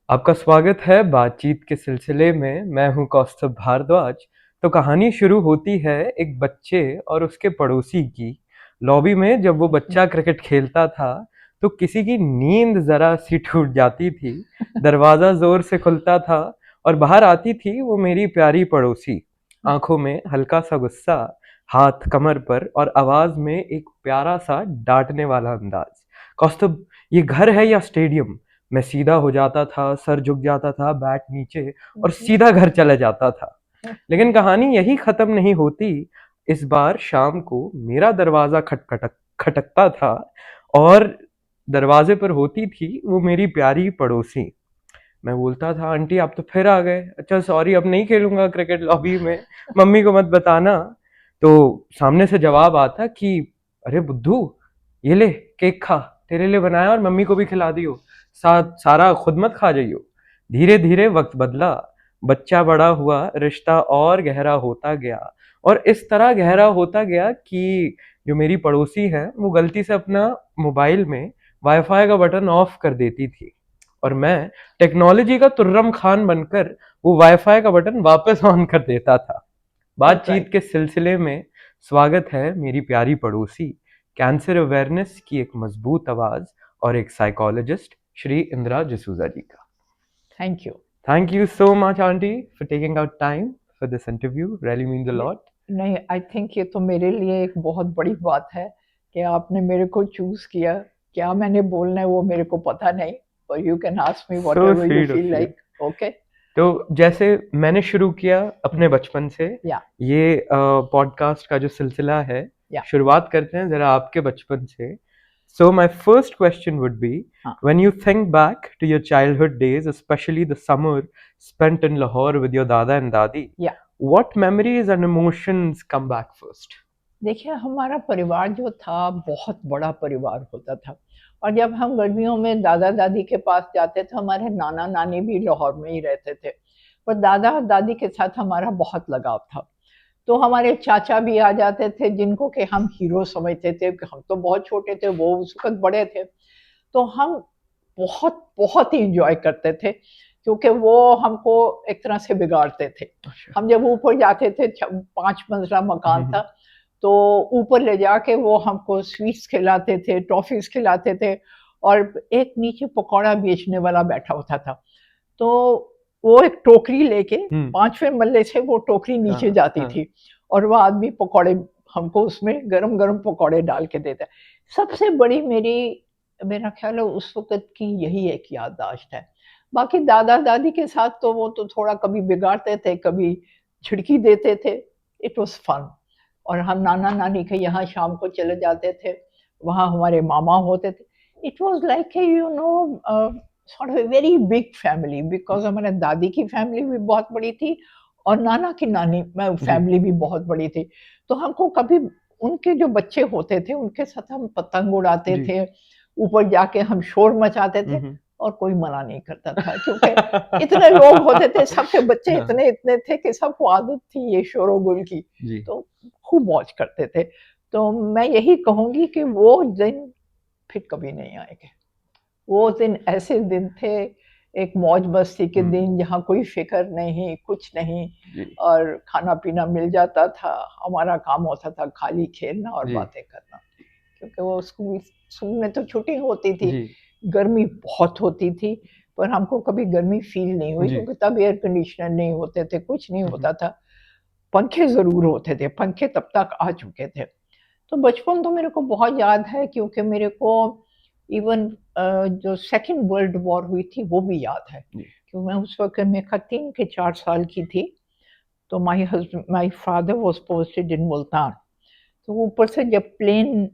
आपका स्वागत है बातचीत के सिलसिले में। मैं हूं कौस्तुभ भारद्वाज। तो कहानी शुरू होती है एक बच्चे और उसके पड़ोसी की। लॉबी में जब वो बच्चा क्रिकेट खेलता था तो किसी की नींद जरा सी टूट जाती थी। दरवाजा जोर से खुलता था और बाहर आती थी वो मेरी प्यारी पड़ोसी। आंखों में हल्का सा गुस्सा, हाथ कमर पर और आवाज में एक प्यारा सा डांटने वाला अंदाज। कौस्तुभ, ये घर है या स्टेडियम? मैं सीधा हो जाता था, सर झुक जाता था, बैट नीचे, और सीधा घर चला जाता था। लेकिन कहानी यही खत्म नहीं होती। इस बार शाम को मेरा दरवाजा खटकता था और दरवाजे पर होती थी वो मेरी प्यारी पड़ोसी। मैं बोलता था, आंटी आप तो फिर आ गए। अच्छा सॉरी, अब नहीं खेलूंगा क्रिकेट लॉबी में, मम्मी को मत बताना। तो सामने से जवाब आता कि अरे बुद्धू, ये ले केक खा, तेरे लिए बनाया और मम्मी को भी खिला दियो, सारा खुद मत खा जाइयो। धीरे धीरे वक्त बदला, बच्चा बड़ा हुआ, रिश्ता और गहरा होता गया। और इस तरह गहरा होता गया कि जो मेरी पड़ोसी है वो गलती से अपना मोबाइल में वाईफाई का बटन ऑफ कर देती थी और मैं टेक्नोलॉजी का तुर्रम खान बनकर वो वाईफाई का बटन वापस ऑन कर देता था। बातचीत के सिलसिले में स्वागत है मेरी प्यारी पड़ोसी, कैंसर अवेयरनेस की एक मजबूत आवाज और एक साइकोलॉजिस्ट, श्री इंदिरा जसूजा जी का। Thank you. Thank you so much aunty for taking out time for this interview, really means a lot. नहीं, आई थिंक ये तो मेरे लिए एक बहुत बड़ी बात है कि आपने मेरे को चूज किया। क्या मैंने बोलना है वो मेरे को पता नहीं, पर you can ask me so whatever you sweet feel of you. Like. Okay. तो जैसे मैंने शुरू किया अपने बचपन से, या ये पॉडकास्ट का जो सिलसिला है, या शुरुआत करते हैं जरा आपके बचपन से। So my first question would be, हाँ, when you think back to your childhood days, specially the summer spent in Lahore with your dada and dadi, या what memories and emotions come back first? देखिए, हमारा परिवार जो था बहुत बड़ा परिवार होता था। और जब हम गर्मियों में दादा दादी के पास जाते थे, हमारे नाना नानी भी लाहौर में ही रहते थे, पर दादा दादी के साथ हमारा बहुत लगाव था। तो हमारे चाचा भी आ जाते थे जिनको कि हम हीरो समझते थे कि हम तो बहुत छोटे थे, वो उस वक़्त बड़े थे। तो हम बहुत, बहुत ही एन्जॉय करते थे क्योंकि वो हमको एक तरह से बिगाड़ते थे। अच्छा। हम जब ऊपर जाते थे, 5 मंजिला मकान था, तो ऊपर ले जाके वो हमको स्वीट्स खिलाते थे, टॉफ़ीज़ खिलाते थे, और एक नीचे पकौड़ा बेचने वाला बैठा होता था। तो वो एक टोकरी लेके हम्म। 5वें मल्ले से वो टोकरी नीचे हाँ जाती हाँ। थी, और वो आदमी पकौड़े हमको उसमें गरम-गरम पकौड़े डाल के देता है। सबसे बड़ी मेरा ख़्याल है उस वक़्त की यही एक याददाश्त है। बाकी दादा-दादी के साथ तो वो तो थोड़ा कभी बिगाड़ते थे, कभी झिड़की देते थे। It was fun. और हम नाना-नानी के यहाँ शाम को चले जाते थे, वहाँ हमारे मामा होते थे। It was like sort of a very big family, because हमारे दादी की फैमिली भी बहुत बड़ी थी और नाना की नानी जी। फैमिली भी बहुत बड़ी थी। तो हमको कभी उनके जो बच्चे होते थे, उनके साथ हम पतंग उड़ाते जी। थे, ऊपर जाके हम शोर मचाते थे, हम्म। और कोई मना नहीं करता था क्योंकि इतने लोग होते थे, सबके बच्चे हाँ। इतने-इतने थे कि सबको आदत थी ये शोर-गुल की, जी। तो खूब मौज करते थे। तो मैं यही कहूँगी कि वो दिन फिर कभी नहीं आएँगे। वो दिन ऐसे दिन थे, एक मौज-मस्ती के हम्म। दिन जहाँ कोई फ़िक्र नहीं, कुछ नहीं, जी। और खाना-पीना मिल जाता था। हमारा काम होता था खाली खेलना और जी। बातें करना। क्योंकि वो स्कूल स्कूल में तो छुट्टी होती थी, जी। गर्मी बहुत होती थी, पर हमको कभी गर्मी फ़ील नहीं हुई जी। क्योंकि तब एयर कंडीशनर नहीं होते थे, कुछ नहीं हम्म। होता था। पंखे ज़रूर होते थे, पंखे तब तक आ चुके थे। तो बचपन तो मेरे को बहुत याद है क्योंकि मेरे को इवन जो सेकंड वर्ल्ड वॉर हुई थी वो भी याद है। जी। क्योंकि मैं उस वक़्त मैं ख़ैर 3 के 4 साल की थी, तो my father was posted in Multan. तो ऊपर से जब प्लेन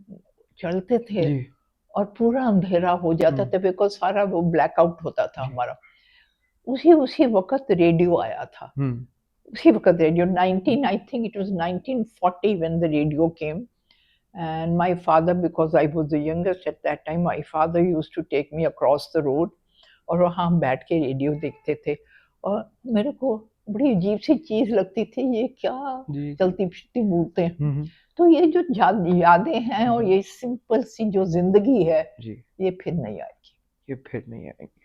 चलते थे जी। और पूरा अंधेरा हो जाता हम्म। था बिकॉज़ सारा वो ब्लैकआउट होता था जी। हमारा। उसी उसी वक़्त रेडियो आया था। हम्म। उसी वक़्त radio 19 I think it was 1940 when the radio came. And my father, because I was the youngest at that time, my father used to take me across the road, और वहाँ हम बैठ के रेडियो देखते थे। और मेरे को बड़ी अजीब सी चीज़ लगती थी, ये क्या जी। जी। चलती फिरती मूरतें हैं। हम्म। तो ये जो यादें हैं और हम्म। ये सिंपल सी जो जिंदगी है, जी। ये फिर नहीं आएगी। ये फिर नहीं आएंगे।